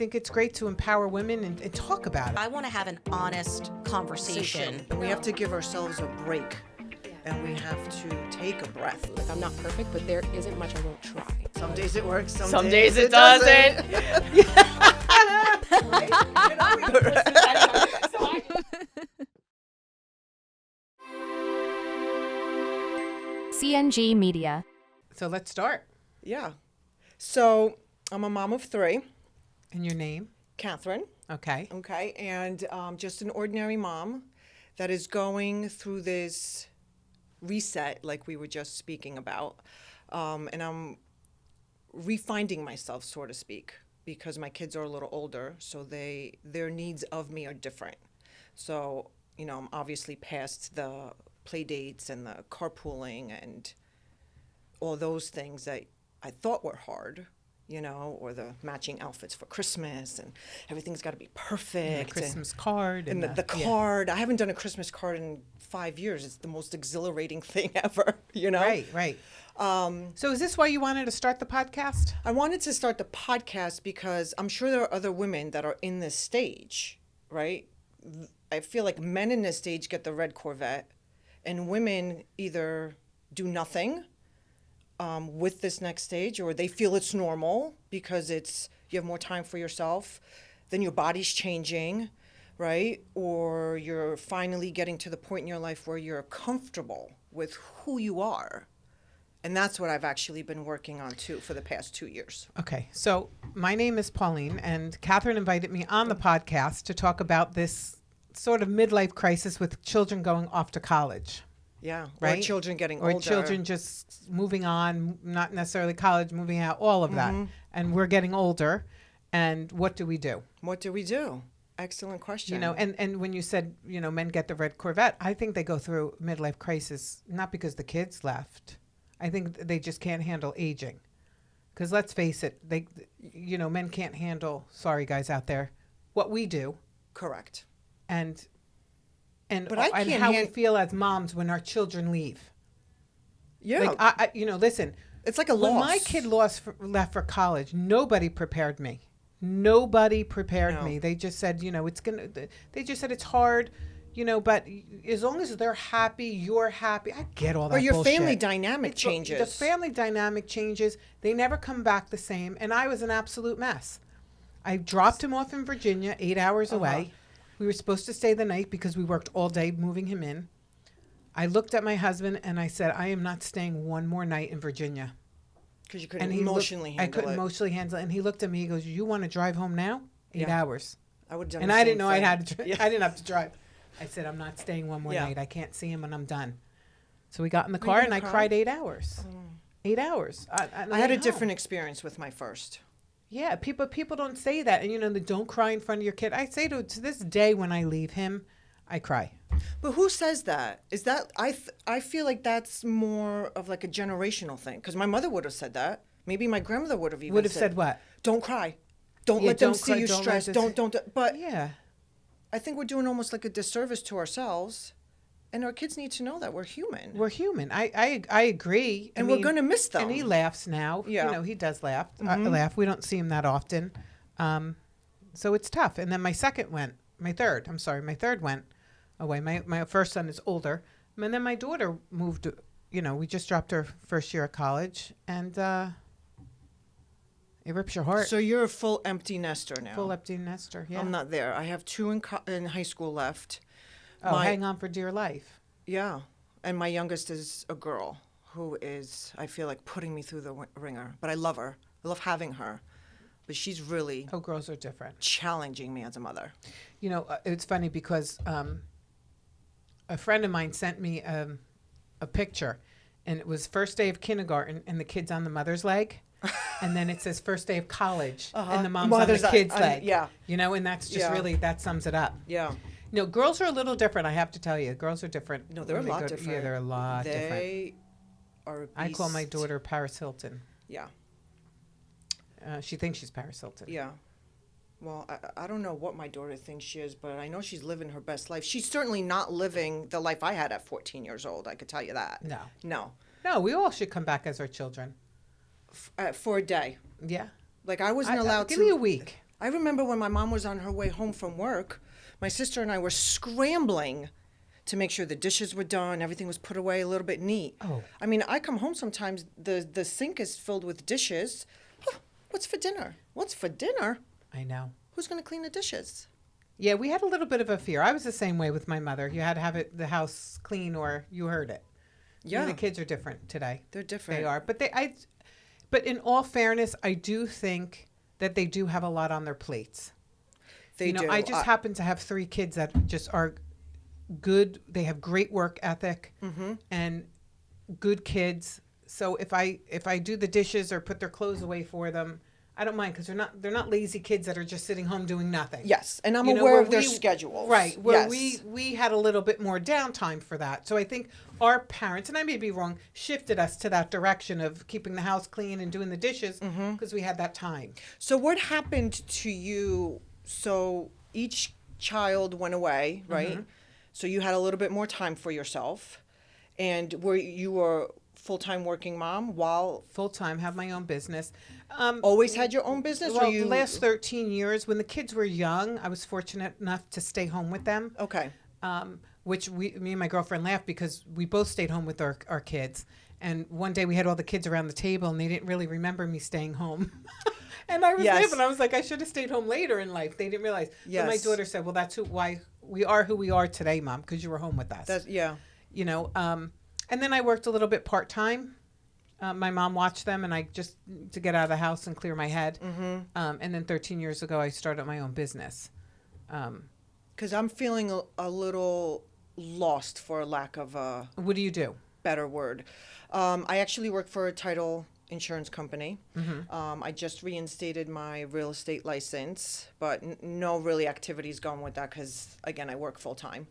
think it's great to empower women and talk about it. I want to have an honest conversation. We have to give ourselves a break, and we have to take a breath. Like, I'm not perfect, but there isn't much I won't try. Some days it works, Some days it doesn't. CNG Media. So let's start. Yeah. So I'm a mom of 3. And your name? Catherine. Okay. Okay. And just an ordinary mom that is going through this reset like we were just speaking about. And I'm refinding myself, so to speak, because my kids are a little older, so their needs of me are different. So, I'm obviously past the Playdates and the carpooling and all those things that I thought were hard, or the matching outfits for Christmas and everything's got to be perfect. And the Christmas card. And the card. I haven't done a Christmas card in 5 years. It's the most exhilarating thing ever, Right. So is this why you wanted to start the podcast? I wanted to start the podcast because I'm sure there are other women that are in this stage, right? I feel like men in this stage get the red Corvette, and women either do nothing with this next stage, or they feel it's normal because you have more time for yourself, then your body's changing, right? Or you're finally getting to the point in your life where you're comfortable with who you are. And that's what I've actually been working on too for the past 2 years. Okay. So my name is Pauline, and Catherine invited me on the podcast to talk about this sort of midlife crisis with children going off to college. Yeah. Right? Or children getting or older. children just moving on, not necessarily college, moving out, all of that. And we're getting older. And what do we do? What do we do? Excellent question. And when you said, men get the red Corvette, I think they go through midlife crisis, not because the kids left. I think they just can't handle aging. Because let's face it, men can't handle, sorry guys out there, what we do. Correct. And But I can't how we feel as moms when our children leave. Yeah. Like, listen. It's like a loss. When my kid left for college, nobody prepared me. Nobody prepared me. They just said, they just said it's hard, but as long as they're happy, you're happy. I get all that Or your bullshit. family dynamic changes. The family dynamic changes. They never come back the same. And I was an absolute mess. I dropped him off in Virginia, 8 hours away. We were supposed to stay the night because we worked all day moving him in. I looked at my husband and I said, I am not staying one more night in Virginia. Because you couldn't emotionally handle it. I couldn't emotionally handle it. And he looked at me, he goes, you want to drive home now? 8 hours. I would have done and the I same didn't know thing. I didn't have to drive. I said, I'm not staying one more night. I can't see him when I'm done. So we got in the car and I cried 8 hours. 8 hours. I had a different experience with my first. Yeah, people don't say that. And, they don't cry in front of your kid. I say to this day when I leave him, I cry. But who says that? Is that, I feel like that's more of like a generational thing. Because my mother would have said that. Maybe my grandmother would have even said what? Don't cry. Don't let them see you stressed. Don't. But yeah. I think we're doing almost like a disservice to ourselves. And our kids need to know that we're human. We're human. I agree. And we're going to miss them. And he laughs now. Yeah. He does laugh. Laugh. We don't see him that often. So it's tough. And then my third went away. My first son is older. And then my daughter moved, we just dropped her first year of college. And it rips your heart. So you're a full empty nester now. Full empty nester, yeah. I'm not there. I have 2 in high school left. Oh, hang on for dear life. Yeah. And my youngest is a girl who is, I feel like, putting me through the ringer. But I love her. I love having her. But she's really... Oh, girls are different. ...challenging me as a mother. It's funny because a friend of mine sent me a picture. And it was first day of kindergarten and the kid's on the mother's leg. And then it says first day of college and the mom's on the kid's leg. Yeah. And that's just really, that sums it up. Yeah. Girls are a little different, I have to tell you. Girls are different. No, they're a lot different. Yeah, they're a lot different. They are a beast. I call my daughter Paris Hilton. Yeah. She thinks she's Paris Hilton. Yeah. Well, I don't know what my daughter thinks she is, but I know she's living her best life. She's certainly not living the life I had at 14 years old. I could tell you that. No, we all should come back as our children. For a day. Yeah. Like I wasn't allowed to. Give me a week. I remember when my mom was on her way home from work, my sister and I were scrambling to make sure the dishes were done, everything was put away a little bit neat. Oh. I mean, I come home sometimes, the sink is filled with dishes. Huh, what's for dinner? What's for dinner? I know. Who's going to clean the dishes? Yeah, we had a little bit of a fear. I was the same way with my mother. You had to have the house clean or you heard it. Yeah. And the kids are different today. They're different. They are. But in all fairness, I do think that they do have a lot on their plates. They do. I just happen to have 3 kids that just are good. They have great work ethic and good kids. So if I do the dishes or put their clothes away for them, I don't mind because they're not lazy kids that are just sitting home doing nothing. Yes, and I'm You know, aware where of their we- schedules. Right, where Yes. we had a little bit more downtime for that. So I think our parents, and I may be wrong, shifted us to that direction of keeping the house clean and doing the dishes because we had that time. So what happened to you? So each child went away, right? So you had a little bit more time for yourself, and you were full-time working mom while Full time, have my own business. always had your own business, Well, or you the last 13 years, when the kids were young, I was fortunate enough to stay home with them. Okay. Which me and my girlfriend laughed because we both stayed home with our kids. And one day we had all the kids around the table and they didn't really remember me staying home. And I was Yes. laughing. I was like, I should have stayed home later in life. They didn't realize. But my Yes. daughter said, well, that's why we are who we are today, Mom, because you were home with us. That's yeah. You know, and then I worked a little bit part-time. My mom watched them and I just to get out of the house and clear my head. And then 13 years ago, I started my own business. Because I'm feeling a little lost, for lack of a What do you do? better word. I actually work for a title insurance company. I just reinstated my real estate license, but no really activities going with that because, again, I work full time.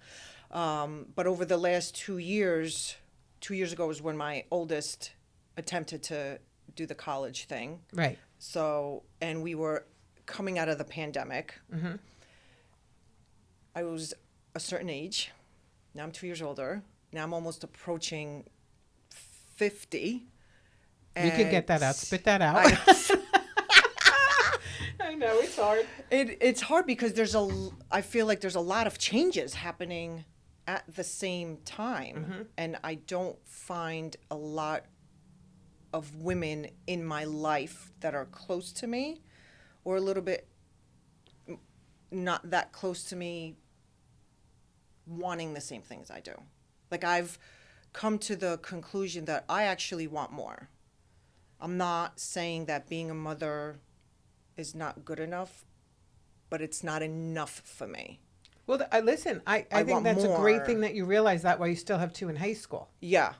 But over the last 2 years, 2 years ago was when my oldest attempted to do the college thing. Right. So, and we were coming out of the pandemic. I was a certain age. Now I'm 2 years older. Now I'm almost approaching 50. You can get that out. Spit that out. I know, it's hard. It's hard because I feel like there's a lot of changes happening at the same time. And I don't find a lot of women in my life that are close to me or a little bit not that close to me wanting the same things I do. Like I've come to the conclusion that I actually want more. I'm not saying that being a mother is not good enough, but it's not enough for me. Well, listen, I think want that's a great more. thing that you realize that while you still have 2 in high school. Yeah.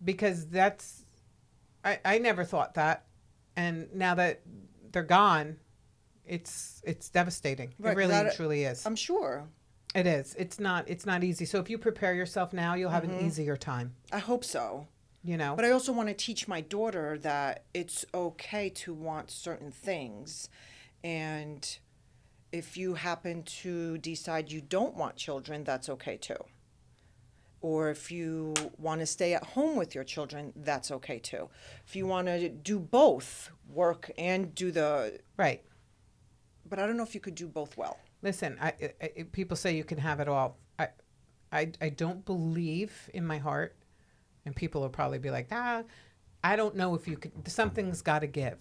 Because I never thought that. And now that they're gone, it's devastating. Right, it really that- truly is. I'm sure. It is. It's not easy. So if you prepare yourself now, you'll have an easier time, I hope so. you know? But I also want to teach my daughter that it's okay to want certain things. And if you happen to decide you don't want children, that's okay too. Or if you want to stay at home with your children, that's okay too. If you want to do both, work and do the... Right. But I don't know if you could do both well. Listen, people say you can have it all. I don't believe in my heart, and people will probably be like, I don't know if you could. Something's got to give.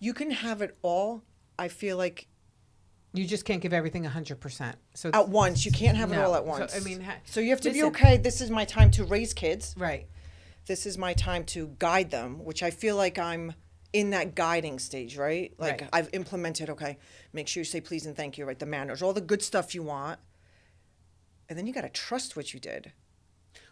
You can have it all. I feel like You just can't give everything 100%. So at once. You can't have it No. all at So, once. I mean, so you have to be listen. okay. This is my time to raise kids. right. This is my time to guide them, which I feel like I'm in that guiding stage, right? Like Right. I've implemented, okay, make sure you say please and thank you, right? The manners, all the good stuff you want. And then you got to trust what you did.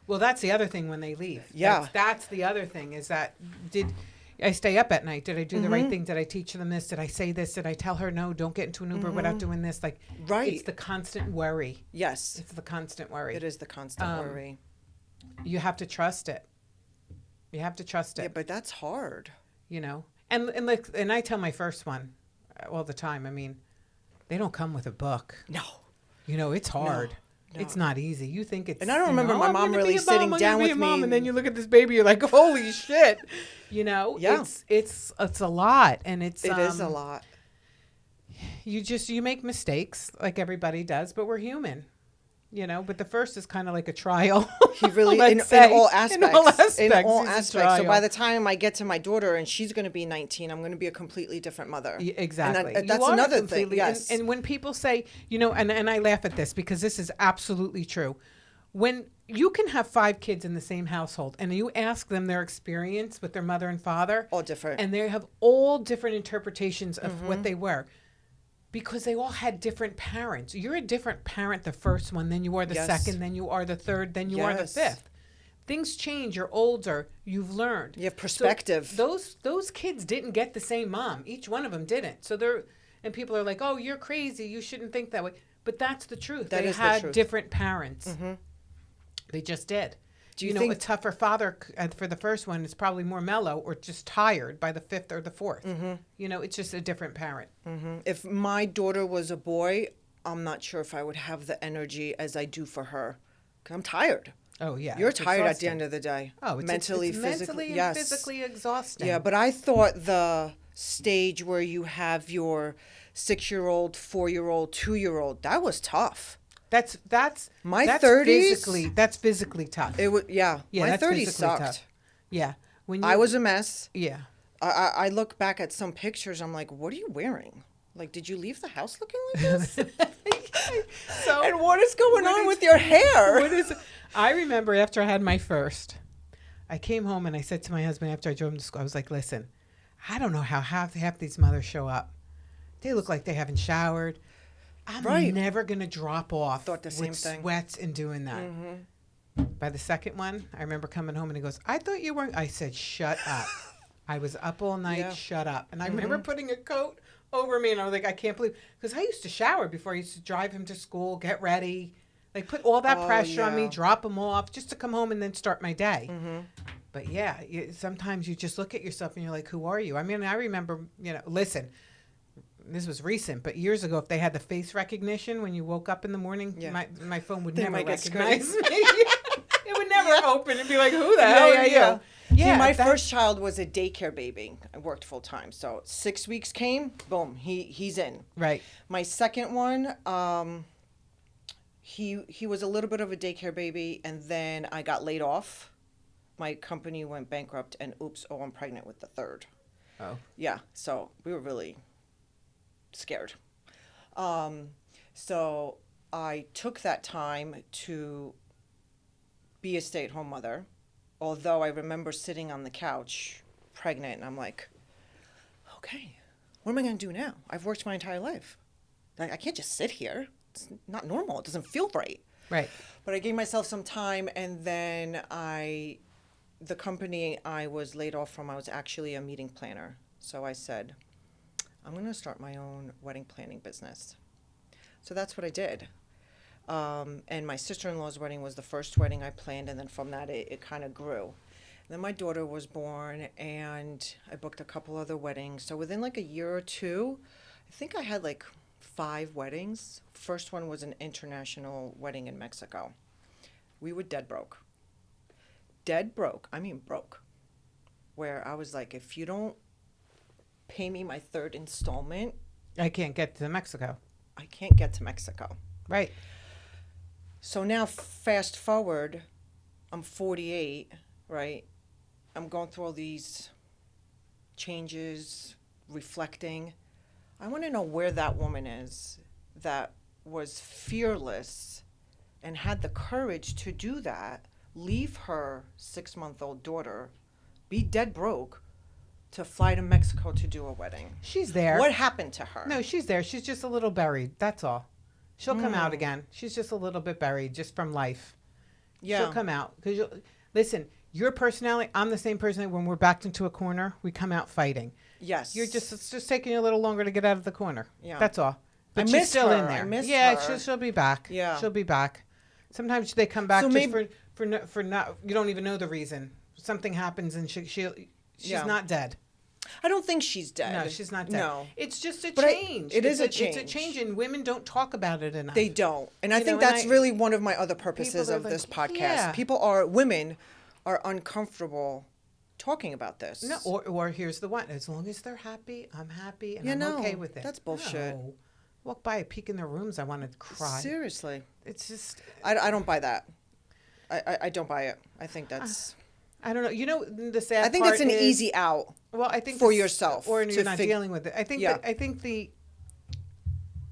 Well, that's the other thing when they leave. Yeah. That's the other thing is that did I stay up at night? Did I do the right thing? Did I teach them this? Did I say this? Did I tell her no? Don't get into an Uber without doing this. Like, Right. It's the constant worry. Yes, It's the constant worry. it is the constant worry. You have to trust it. You have to trust it. Yeah, but that's hard. You know, and I tell my first one all the time. I mean, they don't come with a book. No. You know, it's hard. no. It's not easy. You think it's. And I don't you know, remember my I'm mom gonna really be a mom, sitting I'm gonna down be with a mom, me and then you look at this baby, you're like, holy shit. You know, Yeah. it's a lot, and it's It is a lot. you make mistakes like everybody does, but we're human. But the first is kind of like a trial. He really, Let's in say. all aspects. In all aspects. In all he's a aspects. So trial. by the time I get to my daughter and she's going to be 19, I'm going to be a completely different mother. Exactly. And You that's are another thing. completely- Yes. And when people say, and I laugh at this because this is absolutely true. When you can have 5 kids in the same household and you ask them their experience with their mother and father. All different. And they have all different interpretations of what they were. Because they all had different parents. You're a different parent the first one, then you are the Yes. second, then you are the third, then you are the Yes. fifth. Things change. You're older. You've learned. You have perspective. So those kids didn't get the same mom. Each one of them didn't. So and people are like, "Oh, you're crazy. You shouldn't think that way." But that's the truth. That they is the had truth. different parents. They just did. Do you a think- tougher father for the first one is probably more mellow or just tired by the fifth or the fourth. It's just a different parent. If my daughter was a boy, I'm not sure if I would have the energy as I do for her. 'Cause I'm tired. Oh yeah, You're it's tired at the exhausting. end of the day. Oh, it's mentally, it's physically, mentally and yes. physically exhausting. Yeah, but I thought the stage where you have your 6-year-old, 4-year-old, 2-year-old, that was tough. That's My that's 30s? That's physically tough. It was my that's 30s physically sucked. tough. Yeah, when I was a mess. yeah. I look back at some pictures. I'm like, what are you wearing? Like, did you leave the house looking like this? So And what is going on with your hair? what is? I remember after I had my first, I came home and I said to my husband after I drove him to school, I was like, "Listen, I don't know how half these mothers show up. They look like they haven't showered. I'm Right. never gonna drop off Thought the with same thing. sweats and doing that." By the second one, I remember coming home and he goes, "I thought you weren't." I said, "Shut up." I was up all night. Yeah. Shut up. And I remember putting a coat over me, and I was like, I can't believe, because I used to shower before I used to drive him to school, get ready, like put all that Oh, pressure on me, yeah. drop him off, just to come home and then start my day. But yeah, sometimes you just look at yourself and you're like, who are you? I mean, I remember, listen, this was recent, but years ago, if they had the face recognition when you woke up in the morning, Yeah. my phone would They never might get recognize me. It would never open and be like, who the hell are you? See, my first child was a daycare baby. I worked full time, so 6 weeks came, boom, he's in. Right. My second one, he was a little bit of a daycare baby, and then I got laid off. My company went bankrupt, and I'm pregnant with the third. Oh. Yeah, so we were really scared. So I took that time to be a stay-at-home mother, although I remember sitting on the couch pregnant, and I'm like, okay, what am I going to do now? I've worked my entire life. I can't just sit here. It's not normal. It doesn't feel right. Right. But I gave myself some time, and then the company I was laid off from, I was actually a meeting planner. So I said, I'm going to start my own wedding planning business. So that's what I did. And my sister-in-law's wedding was the first wedding I planned, and then from that it kind of grew. And then my daughter was born, and I booked a couple other weddings. So within like a year or two, I think I had like 5 weddings. First one was an international wedding in Mexico. We were dead broke. Dead broke. I mean broke. Where I was like, if you don't pay me my 3rd installment, I can't get to Mexico. I can't get to Mexico. Right. So now fast forward, I'm 48, right? I'm going through all these changes, reflecting. I want to know where that woman is that was fearless and had the courage to do that, leave her 6-month-old daughter, be dead broke, to fly to Mexico to do a wedding. She's there. What happened to her? No, she's there. She's just a little buried. That's all. She'll come out again. She's just a little bit buried just from life. Yeah. She'll come out. Because listen, your personality, I'm the same person. When we're backed into a corner, we come out fighting. Yes. It's just taking you a little longer to get out of the corner. Yeah. That's all. But I she's miss still her. in there. I miss yeah, her. she'll be back. Yeah. She'll be back. Sometimes they come back So just maybe- for not, you don't even know the reason. Something happens and she's Yeah. not dead. I don't think she's dead. No, she's not dead. No. It's just a But change. it is It's a It's a change, and women don't talk about it enough. They don't. And I You think know, and that's I- really one of my other purposes People are of this like, podcast. yeah. Women are uncomfortable talking about this. No, or here's the one. As long as they're happy, I'm happy, and Yeah, I'm no, okay with it. that's bullshit. No. Walk by, I peek in their rooms, I want to cry. Seriously. It's just, I don't buy that. I don't buy it. I think that's... I don't know. You know, the sad I think part that's an is, easy out. Well, I think for this- yourself or to you're not fig- dealing with it. I think Yeah. I think the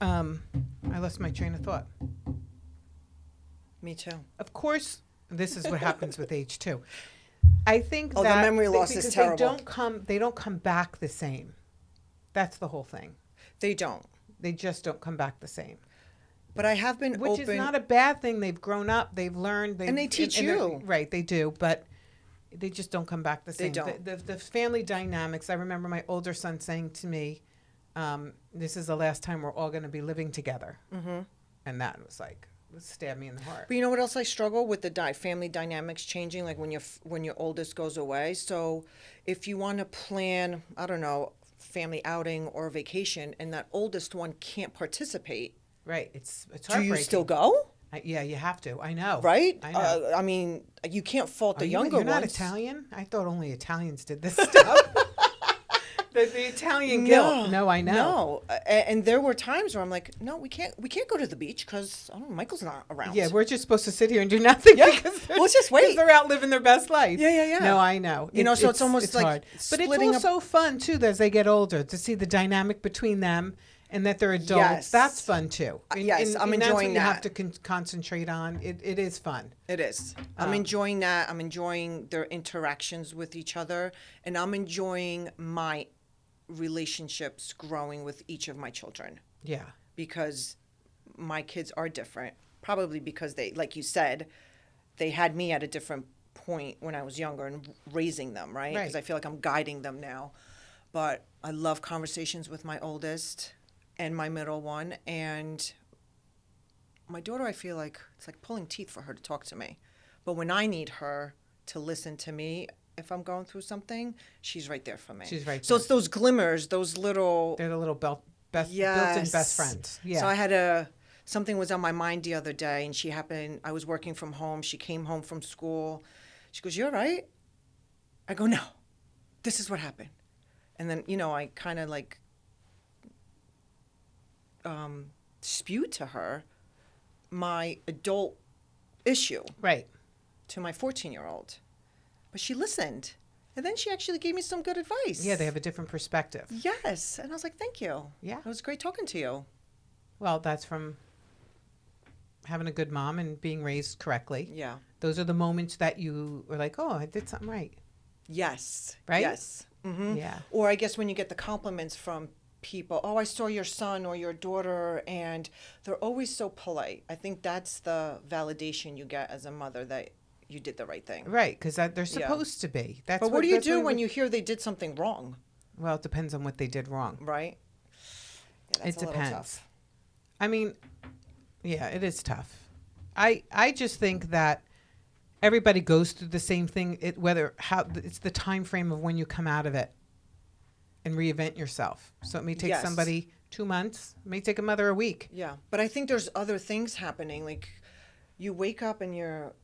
I lost my train of thought. Me too. Of course, this is what happens with age too. I think Oh, the that memory loss is because terrible. They don't come back the same. That's the whole thing. They don't. They just don't come back the same. But I have been Which open... is not a bad thing. They've grown up. They've learned. And they teach they're- you. Right, they do. But they just don't come back the They same. don't. The family dynamics, I remember my older son saying to me, this is the last time we're all going to be living together. Mm-hmm. And that was like, it stabbed me in the heart. But you know what else I struggle with? The family dynamics changing, like when your oldest goes away. So if you want to plan, I don't know, family outing or vacation, and that oldest one can't participate, Right, it's do heartbreaking. you still go? Yeah, you have to. I know. Right? I know. I mean, you can't fault the Are you- younger You're not ones. Italian? I thought only Italians did this stuff. the Italian guilt. No, I know. No, and there were times where I'm like, no, we can't go to the beach because Michael's not around. Yeah, we're just supposed to sit here and do nothing. Yeah, because let's just wait. because they're out living their best life. Yeah. No, I know. You know, so it's almost like hard. But it's splitting up- also fun too as they get older to see the dynamic between them and that they're adults. Yes. That's fun too. Yes, I'm and that's enjoying what you have that. to concentrate on. It is fun. It is. I'm enjoying that. I'm enjoying their interactions with each other, and I'm enjoying my relationships growing with each of my children Yeah. because my kids are different. Probably because they, like you said, they had me at a different point when I was younger and raising them, right? Because Right. I feel like I'm guiding them now. But I love conversations with my oldest and my middle one, and my daughter, I feel like it's like pulling teeth for her to talk to me. But when I need her to listen to me, if I'm going through something, she's right there for me. She's right So there. it's those glimmers, those little They're the little built-in best Yes. friends. Yeah. So I had something was on my mind the other day, and I was working from home. She came home from school. She goes, "You all right?" I go, "No, this is what happened." And then, I kind of like spewed to her my adult issue Right. to my 14-year-old. But she listened. And then she actually gave me some good advice. Yeah, they have a different perspective. Yes. And I was like, thank you. Yeah. It was great talking to you. Well, that's from having a good mom and being raised correctly. Yeah. Those are the moments that you are like, oh, I did something right. Yes. Right? Yes. Mm-hmm. Yeah. Or I guess when you get the compliments from people, "Oh, I saw your son or your daughter," and they're always so polite. I think that's the validation you get as a mother that you did the right thing. Right, because they're supposed to be. That's But what do you that's do what when you hear they did something wrong, Well, it depends on what they did wrong. right? Yeah, that's It a little depends. tough. I mean, yeah, it is tough. I just think that everybody goes through the same thing. It's the time frame of when you come out of it and reinvent yourself. So it may take Yes. somebody 2 months. It may take a mother a week. Yeah, but I think there's other things happening. Like, you wake up and you're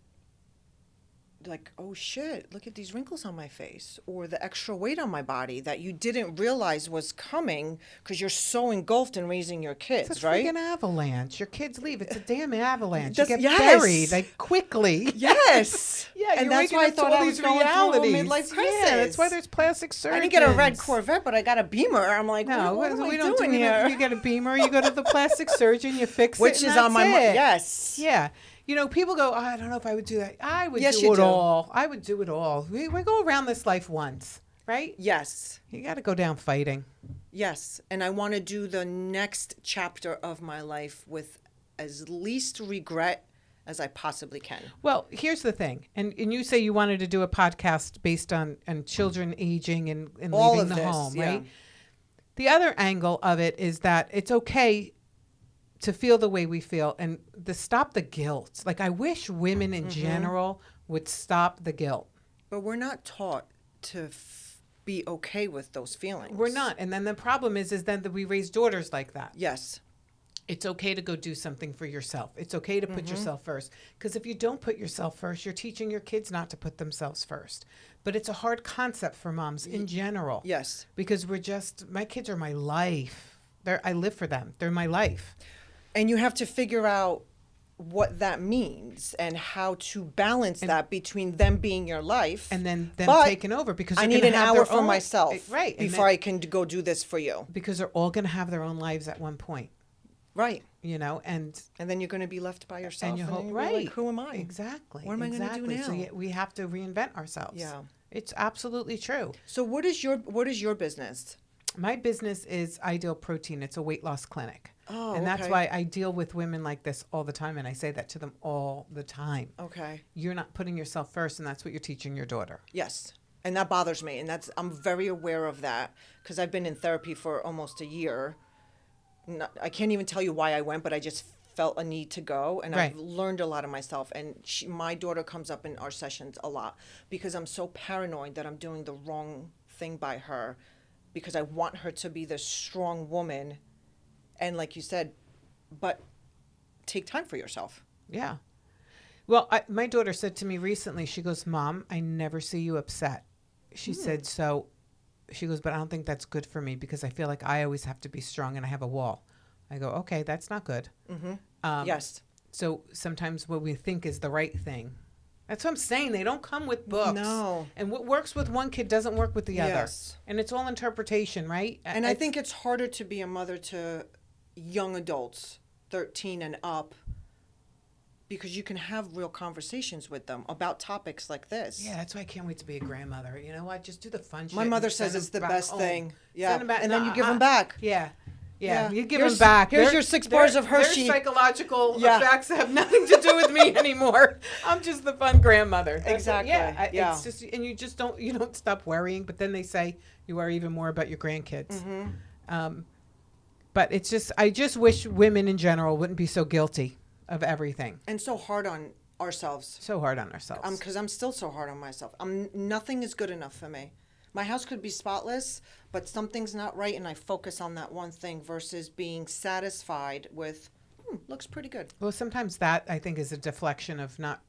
like, "Oh shit, look at these wrinkles on my face," or the extra weight on my body that you didn't realize was coming because you're so engulfed in raising your kids, It's a right? freaking avalanche. Your kids leave. It's a damn avalanche. That's- You get yes. buried like quickly. Yes. Yeah, and you're that's waking why I up to thought all I was these going realities. through a midlife crisis. Yeah, that's why there's plastic surgeons. I didn't get a red Corvette, but I got a Beamer. I'm like, No, what am I we don't doing do here? You get a Beamer, you go to the plastic surgeon, you fix Which it, and is on my that's mind. it. Yes. Yeah. People go, oh, I don't know if I would do that. I would Yes, do you it do. all. I would do it all. We go around this life once, right? Yes. You got to go down fighting. Yes. And I want to do the next chapter of my life with as least regret as I possibly can. Well, here's the thing. And you say you wanted to do a podcast based on children aging and All leaving of the this, home, yeah. right? The other angle of it is that it's okay to feel the way we feel and to stop the guilt. Like, I wish women in general would stop the guilt. But we're not taught to be okay with those feelings. We're not. And then the problem is then that we raise daughters like that. Yes. It's okay to go do something for yourself. It's okay to put yourself first. Because if you don't put yourself first, you're teaching your kids not to put themselves first. But it's a hard concept for moms in general. Yes. Because my kids are my life. I live for them. They're my life. And you have to figure out what that means and how to balance that between them being your life And then them but taking over because I they're need gonna an have hour their for own- myself right? and before then- I can go do this for you. because they're all going to have their own lives at one point, Right. you know, and And then you're going to be left by yourself. and you hope you're right. like, who am I? Exactly. What am I gonna do exactly. So now? we have to reinvent ourselves. Yeah. It's absolutely true. So what is your business? My business is Ideal Protein. It's a weight loss clinic. Oh, and that's okay. why I deal with women like this all the time. And I say that to them all the time. Okay. You're not putting yourself first, and that's what you're teaching your daughter. Yes. And that bothers me. And I'm very aware of that because I've been in therapy for almost a year. I can't even tell you why I went, but I just felt a need to go. And I've Right. learned a lot of myself. And my daughter comes up in our sessions a lot because I'm so paranoid that I'm doing the wrong thing by her because I want her to be this strong woman. And like you said, but take time for yourself. Yeah. Well, my daughter said to me recently, she goes, Mom, I never see you upset. She said, she goes, but I don't think that's good for me because I feel like I always have to be strong and I have a wall. I go, okay, that's not good. Yes. So sometimes what we think is the right thing. That's what I'm saying. They don't come with books. No. And what works with one kid doesn't work with the other. Yes. And it's all interpretation, right? And I think it's harder to be a mother to young adults, 13 and up, because you can have real conversations with them about topics like this. Yeah, that's why I can't wait to be a grandmother. You know what? Just do the fun shit. My mother and says send it's them the back best home. thing. Yeah. Send them back. And then No, you give them back. Yeah. Yeah, Yeah. you give Here's- them back. here's Their- your 6 bars of their Hershey. psychological Yeah. effects have nothing to do with me anymore. I'm just the fun grandmother. That's Exactly. Yeah, It's just, and you don't stop worrying. But then they say you worry even more about your grandkids. But it's just, I just wish women in general wouldn't be so guilty of everything. And so hard on ourselves. So hard on ourselves. Because I'm still so hard on myself. Nothing is good enough for me. My house could be spotless, but something's not right, and I focus on that one thing versus being satisfied with, looks pretty good. Well, sometimes that, I think, is a deflection of not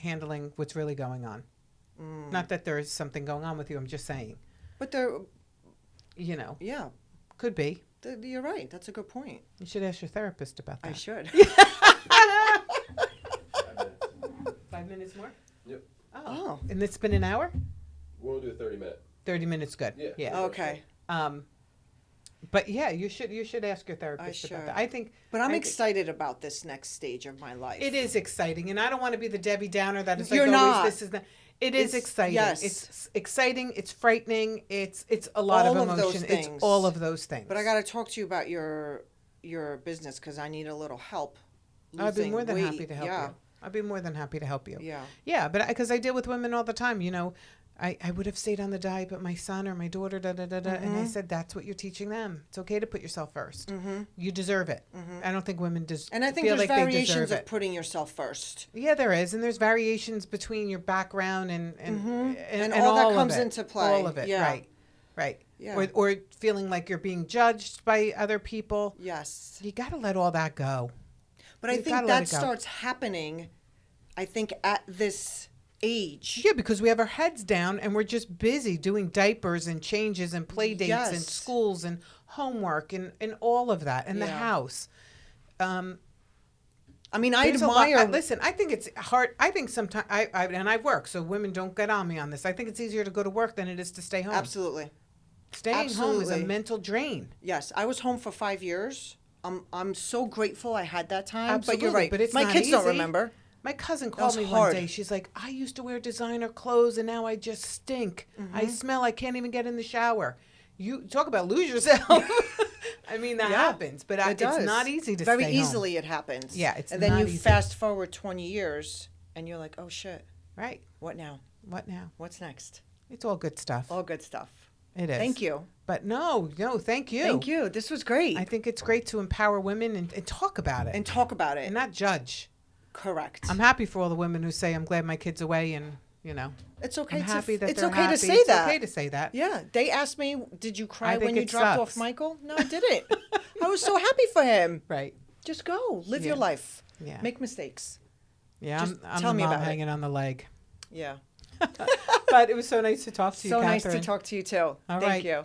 handling what's really going on. Not that there is something going on with you. I'm just saying, But they're, you know, yeah, could be. you're right. That's a good point. You should ask your therapist about that. I should. 5 minutes more? Yep. Oh. And it's been an hour? We'll do a 30-minute. 30 minutes, good. Yeah. Okay. But yeah, you should ask your therapist should. about that. I think. But I'm I think excited about this next stage of my life. It is exciting, and I don't want to be the Debbie Downer that is You're like always not. this is not. It is It's- exciting. yes. It's exciting. It's frightening. It's a lot All of of those emotion. It's things. all of those things. But I got to talk to you about your business because I need a little help. I'd be losing more than weight. happy to help Yeah. you. I'd be more than happy to help you. Yeah. Yeah, but because I deal with women all the time, you know, I would have stayed on the diet, but my son or my daughter, and I said, that's what you're teaching them. It's okay to put yourself 1st. You deserve it. I don't think women And I think feel there's like they variations deserve of it. putting yourself first. Yeah, there is, and there's variations between your background and all that of comes it. into play. All of it, Yeah. right. Yeah. Or feeling like you're being judged by other people. Yes. You got to let all that go. But I You think gotta let that it go. starts happening, I think, at this age. Yeah, because we have our heads down and we're just busy doing diapers and changes and play dates and Yes. schools and homework and all of that and the Yeah. house. I mean, I There's a lot- admire. listen, I think it's hard. I think sometimes and I work, so women don't get on me on this. I think it's easier to go to work than it is to stay home. Absolutely. Staying home is a Absolutely. mental drain. Yes, I was home for 5 years. I'm so grateful I had that time. Absolutely, But you're right. but it's my not kids don't easy. remember. My cousin was called me hard. one day. She's like, I used to wear designer clothes and now I just stink. I smell. I can't even get in the shower. You talk about lose yourself. I mean, that Yeah, happens, but It it's does. not easy to Very stay home. easily it happens. Yeah, it's and then not you easy. fast forward 20 years and you're like, oh shit, Right. what now? What now? What's next? It's all good stuff. All good stuff. It is. Thank you. But no, thank you. Thank you. This was great. I think it's great to empower women and talk about it and talk about it. and not judge. Correct. I'm happy for all the women who say, I'm glad my kid's away and, you know, It's okay I'm happy that it's they're okay happy. to say It's that. okay to say that. Yeah. They asked me, did you cry think when you it dropped sucks. off Michael? No, I didn't. I was so happy for him. Right. Just go. Live Yeah. your life. Yeah. Make mistakes. Yeah, Just I'm tell the me mom about it. hanging on the leg. Yeah. But it was so nice to talk to you, So Catherine. nice to talk to you too. All Thank right. you.